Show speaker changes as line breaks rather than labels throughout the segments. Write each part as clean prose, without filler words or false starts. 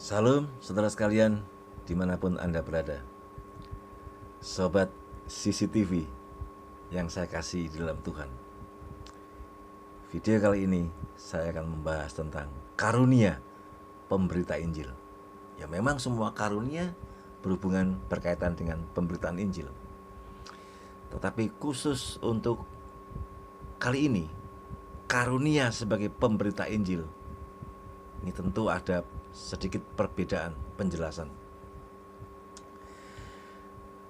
Salam saudara sekalian dimanapun Anda berada. Sobat CCTV yang saya kasih di dalam Tuhan. Video kali ini saya akan membahas tentang karunia pemberita Injil. Ya memang semua karunia berhubungan berkaitan dengan pemberitaan Injil. Tetapi khusus untuk kali ini, karunia sebagai pemberita Injil, ini tentu ada sedikit perbedaan penjelasan.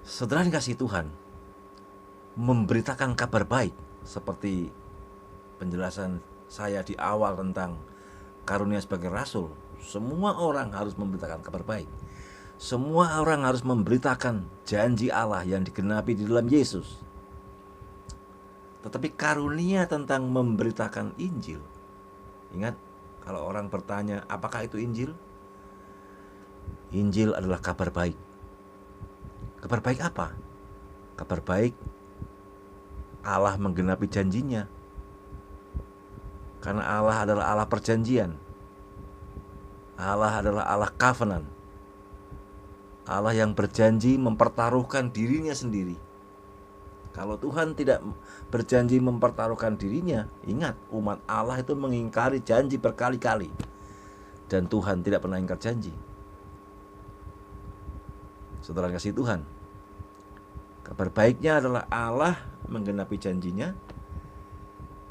Saudara dikasih Tuhan, memberitakan kabar baik seperti penjelasan saya di awal tentang karunia sebagai rasul. Semua orang harus memberitakan kabar baik. Semua orang harus memberitakan janji Allah yang digenapi di dalam Yesus. Tetapi karunia tentang memberitakan Injil, ingat, kalau orang bertanya, apakah itu Injil? Injil adalah kabar baik. Kabar baik apa? Kabar baik Allah menggenapi janjinya. Karena Allah adalah Allah perjanjian. Allah adalah Allah covenant. Allah yang berjanji mempertaruhkan dirinya sendiri. Kalau Tuhan tidak berjanji mempertaruhkan dirinya, ingat, umat Allah itu mengingkari janji berkali-kali. Dan Tuhan tidak pernah ingkar janji. Saudara kasih Tuhan, kabar baiknya adalah Allah menggenapi janjinya.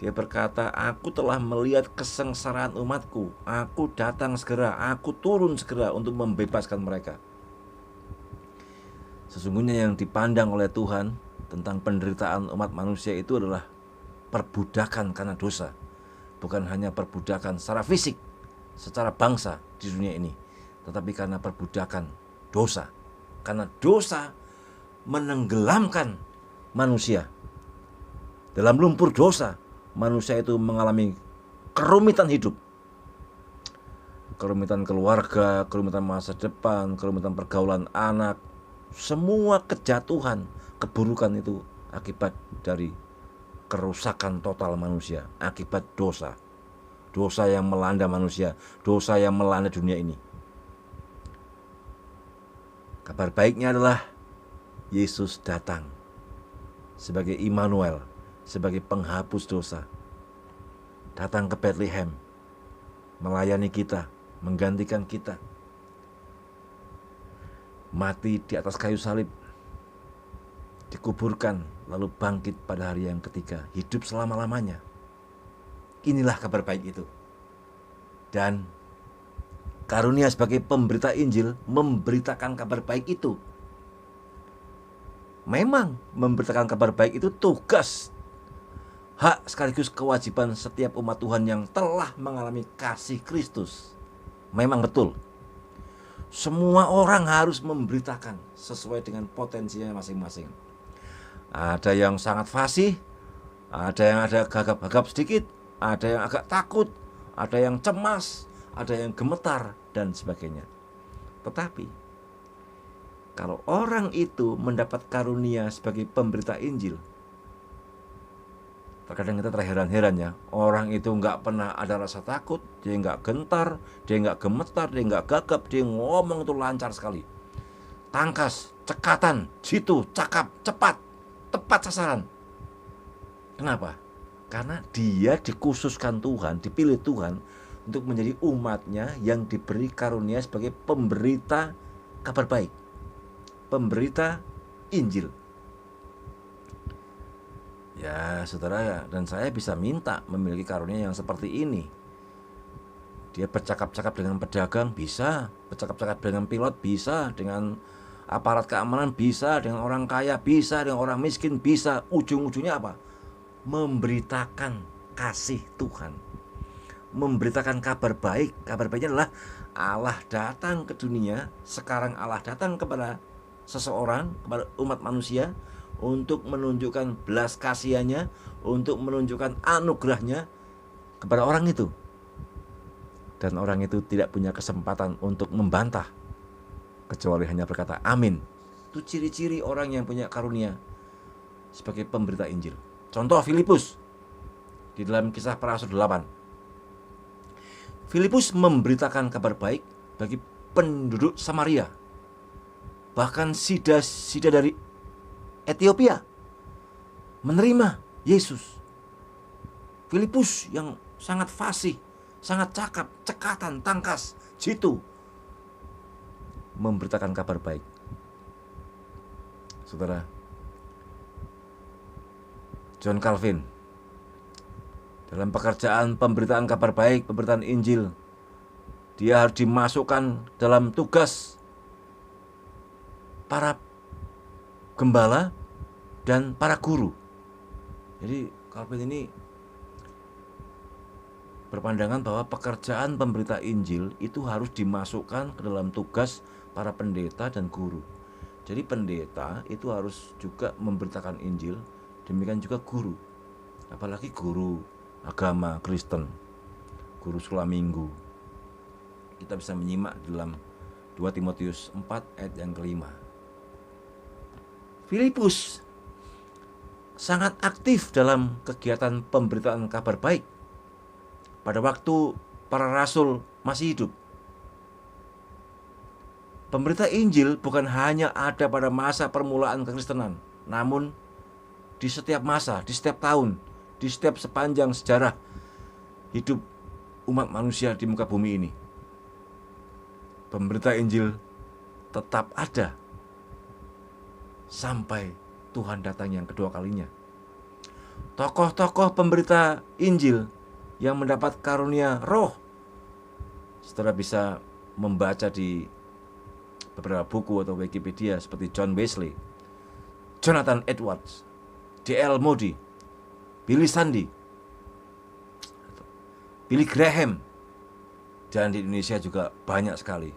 Dia berkata, aku telah melihat kesengsaraan umatku. Aku datang segera, aku turun segera untuk membebaskan mereka. Sesungguhnya yang dipandang oleh Tuhan tentang penderitaan umat manusia itu adalah perbudakan karena dosa. Bukan hanya perbudakan secara fisik, secara bangsa di dunia ini, tetapi karena perbudakan dosa. Karena dosa menenggelamkan manusia. Dalam lumpur dosa, manusia itu mengalami kerumitan hidup. Kerumitan keluarga, kerumitan masa depan, kerumitan pergaulan anak. Semua kejatuhan, keburukan itu akibat dari kerusakan total manusia, akibat dosa. Dosa yang melanda manusia, dosa yang melanda dunia ini. Kabar baiknya adalah Yesus datang sebagai Immanuel, sebagai penghapus dosa. Datang ke Bethlehem, melayani kita, menggantikan kita. Mati di atas kayu salib, dikuburkan, lalu bangkit pada hari yang ketiga, hidup selama-lamanya. Inilah kabar baik itu. Dan karunia sebagai pemberita Injil memberitakan kabar baik itu. Memang memberitakan kabar baik itu tugas, hak sekaligus kewajiban setiap umat Tuhan yang telah mengalami kasih Kristus. Memang betul. Semua orang harus memberitakan sesuai dengan potensinya masing-masing. Ada yang sangat fasih, ada yang ada gagap-gagap sedikit, ada yang agak takut, ada yang cemas, ada yang gemetar, dan sebagainya. Tetapi kalau orang itu mendapat karunia sebagai pemberita Injil, terkadang kita terheran-heran ya, orang itu nggak pernah ada rasa takut, dia nggak gentar, dia nggak gemetar, dia nggak gagap, dia ngomong itu lancar sekali, tangkas, cekatan, jitu, cakap, cepat, tepat sasaran. Kenapa? Karena dia dikhususkan Tuhan, dipilih Tuhan untuk menjadi umatnya yang diberi karunia sebagai pemberita kabar baik, pemberita Injil. Ya, saudara dan saya bisa minta memiliki karunia yang seperti ini. Dia bercakap-cakap dengan pedagang, bisa. Bercakap-cakap dengan pilot, bisa. Dengan aparat keamanan, bisa. Dengan orang kaya, bisa. Dengan orang miskin, bisa. Ujung-ujungnya apa? Memberitakan kasih Tuhan, memberitakan kabar baik. Kabar baiknya adalah Allah datang ke dunia. Sekarang Allah datang kepada seseorang, kepada umat manusia, untuk menunjukkan belas kasihannya, untuk menunjukkan anugerahnya kepada orang itu. Dan orang itu tidak punya kesempatan untuk membantah, kecuali hanya berkata amin. Itu ciri-ciri orang yang punya karunia sebagai pemberita Injil. Contoh Filipus di dalam Kisah Para Rasul 8. Filipus memberitakan kabar baik bagi penduduk Samaria, bahkan sida dari Ethiopia menerima Yesus. Filipus yang sangat fasih, sangat cakap, cekatan, tangkas, jitu, memberitakan kabar baik. Saudara, John Calvin dalam pekerjaan pemberitaan kabar baik, pemberitaan Injil, dia harus dimasukkan dalam tugas para gembala dan para guru. Jadi Calvin ini berpandangan bahwa pekerjaan pemberita Injil itu harus dimasukkan ke dalam tugas para pendeta dan guru. Jadi pendeta itu harus juga memberitakan Injil, demikian juga guru. Apalagi guru agama Kristen, guru sekolah minggu. Kita bisa menyimak dalam 2 Timotius 4 ayat yang kelima. Filipus sangat aktif dalam kegiatan pemberitaan kabar baik pada waktu para rasul masih hidup. Pemberita Injil bukan hanya ada pada masa permulaan kekristenan, namun di setiap masa, di setiap tahun, di setiap sepanjang sejarah hidup umat manusia di muka bumi ini. Pemberita Injil tetap ada sampai Tuhan datang yang kedua kalinya. Tokoh-tokoh pemberita Injil yang mendapat karunia roh, saudara bisa membaca di beberapa buku atau Wikipedia seperti John Wesley, Jonathan Edwards, D.L. Moody, Billy Sunday, Billy Graham, dan di Indonesia juga banyak sekali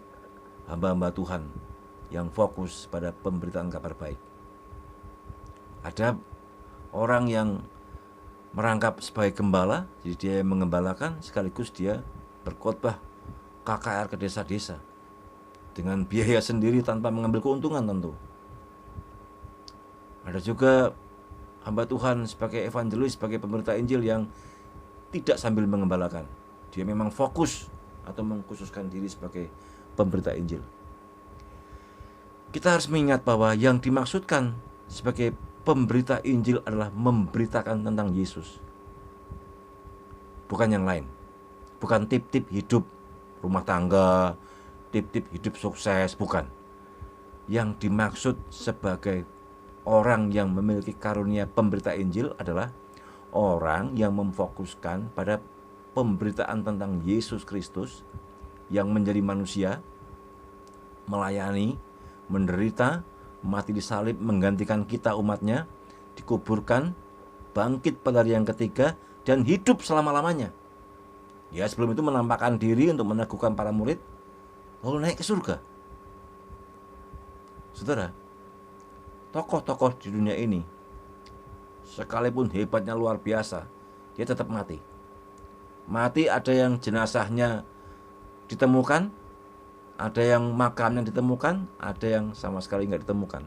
hamba-hamba Tuhan yang fokus pada pemberitaan kabar baik. Ada orang yang merangkap sebagai gembala, jadi dia mengembalakan sekaligus dia berkhotbah KKR ke desa-desa dengan biaya sendiri tanpa mengambil keuntungan tentu. Ada juga hamba Tuhan sebagai evangelis, sebagai pemberita Injil yang tidak sambil mengembalakan. Dia memang fokus atau mengkhususkan diri sebagai pemberita Injil. Kita harus mengingat bahwa yang dimaksudkan sebagai pemberita Injil adalah memberitakan tentang Yesus, bukan yang lain. Bukan tip-tip hidup rumah tangga, tip-tip hidup sukses, bukan. Yang dimaksud sebagai orang yang memiliki karunia pemberita Injil adalah orang yang memfokuskan pada pemberitaan tentang Yesus Kristus yang menjadi manusia, melayani, menderita, mati disalib, menggantikan kita umatnya, dikuburkan, bangkit pada hari yang ketiga, dan hidup selama-lamanya. Ya, sebelum itu menampakkan diri untuk meneguhkan para murid, lalu naik ke surga. Saudara, tokoh-tokoh di dunia ini, sekalipun hebatnya luar biasa, dia tetap mati. Mati, ada yang jenazahnya ditemukan, ada yang makamnya ditemukan, ada yang sama sekali nggak ditemukan.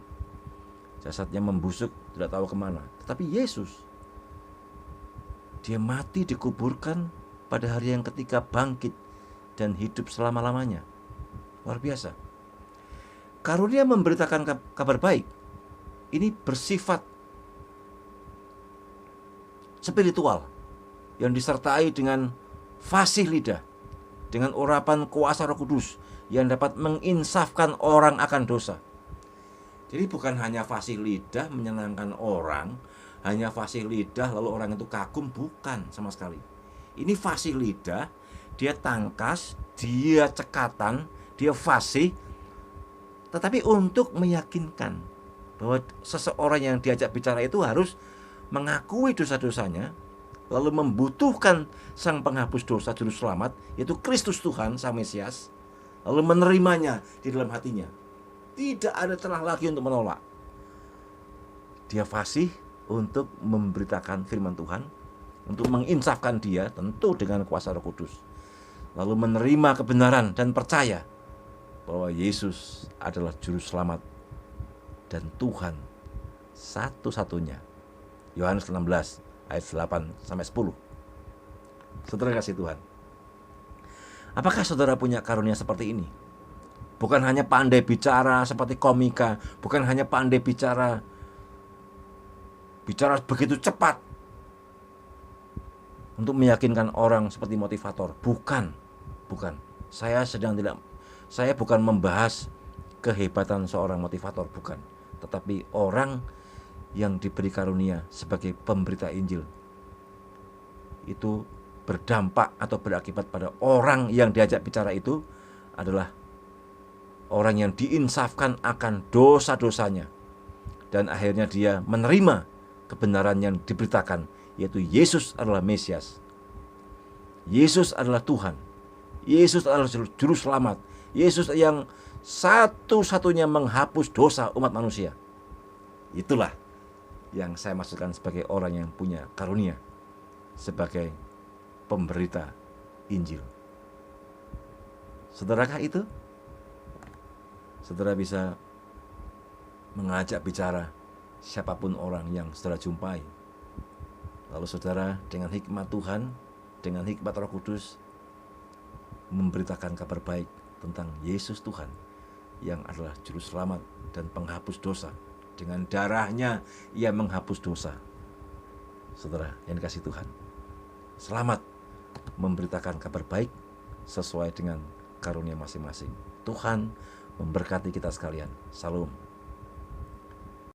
Jasadnya membusuk, tidak tahu kemana. Tetapi Yesus, dia mati, dikuburkan, pada hari yang ketiga bangkit, dan hidup selama-lamanya. Luar biasa. Karunia memberitakan kabar baik ini bersifat spiritual yang disertai dengan fasih lidah, dengan urapan kuasa Roh Kudus yang dapat menginsafkan orang akan dosa. Jadi bukan hanya fasih lidah menyenangkan orang, hanya fasih lidah lalu orang itu kagum, bukan sama sekali. Ini fasih lidah, dia tangkas, dia cekatan, dia fasih, tetapi untuk meyakinkan bahwa seseorang yang diajak bicara itu harus mengakui dosa-dosanya, lalu membutuhkan sang penghapus dosa juru selamat, yaitu Kristus Tuhan, sang Mesias, lalu menerimanya di dalam hatinya. Tidak ada celah lagi untuk menolak. Dia fasih untuk memberitakan firman Tuhan, untuk menginsafkan dia, tentu dengan kuasa Roh Kudus, lalu menerima kebenaran dan percaya bahwa Yesus adalah juru selamat dan Tuhan satu-satunya. Yohanes 16 ayat 8-10. Saudara kasih Tuhan, apakah saudara punya karunia seperti ini? bukan hanya pandai bicara seperti komika, bukan hanya pandai bicara begitu cepat untuk meyakinkan orang seperti motivator. Bukan. Saya bukan membahas kehebatan seorang motivator, bukan. Tetapi orang yang diberi karunia sebagai pemberita Injil itu berdampak atau berakibat pada orang yang diajak bicara itu adalah orang yang diinsafkan akan dosa-dosanya, dan akhirnya dia menerima kebenaran yang diberitakan, yaitu Yesus adalah Mesias, Yesus adalah Tuhan, Yesus adalah juru selamat, Yesus yang satu-satunya menghapus dosa umat manusia. Itulah yang saya maksudkan sebagai orang yang punya karunia sebagai pemberita Injil. Saudarakah itu? Saudara bisa mengajak bicara siapapun orang yang saudara jumpai. Lalu saudara dengan hikmat Tuhan, dengan hikmat Roh Kudus, memberitakan kabar baik tentang Yesus Tuhan yang adalah juru selamat dan penghapus dosa. Dengan darahnya ia menghapus dosa. Saudara yang dikasihi Tuhan, selamat memberitakan kabar baik sesuai dengan karunia masing-masing. Tuhan memberkati kita sekalian. Salam.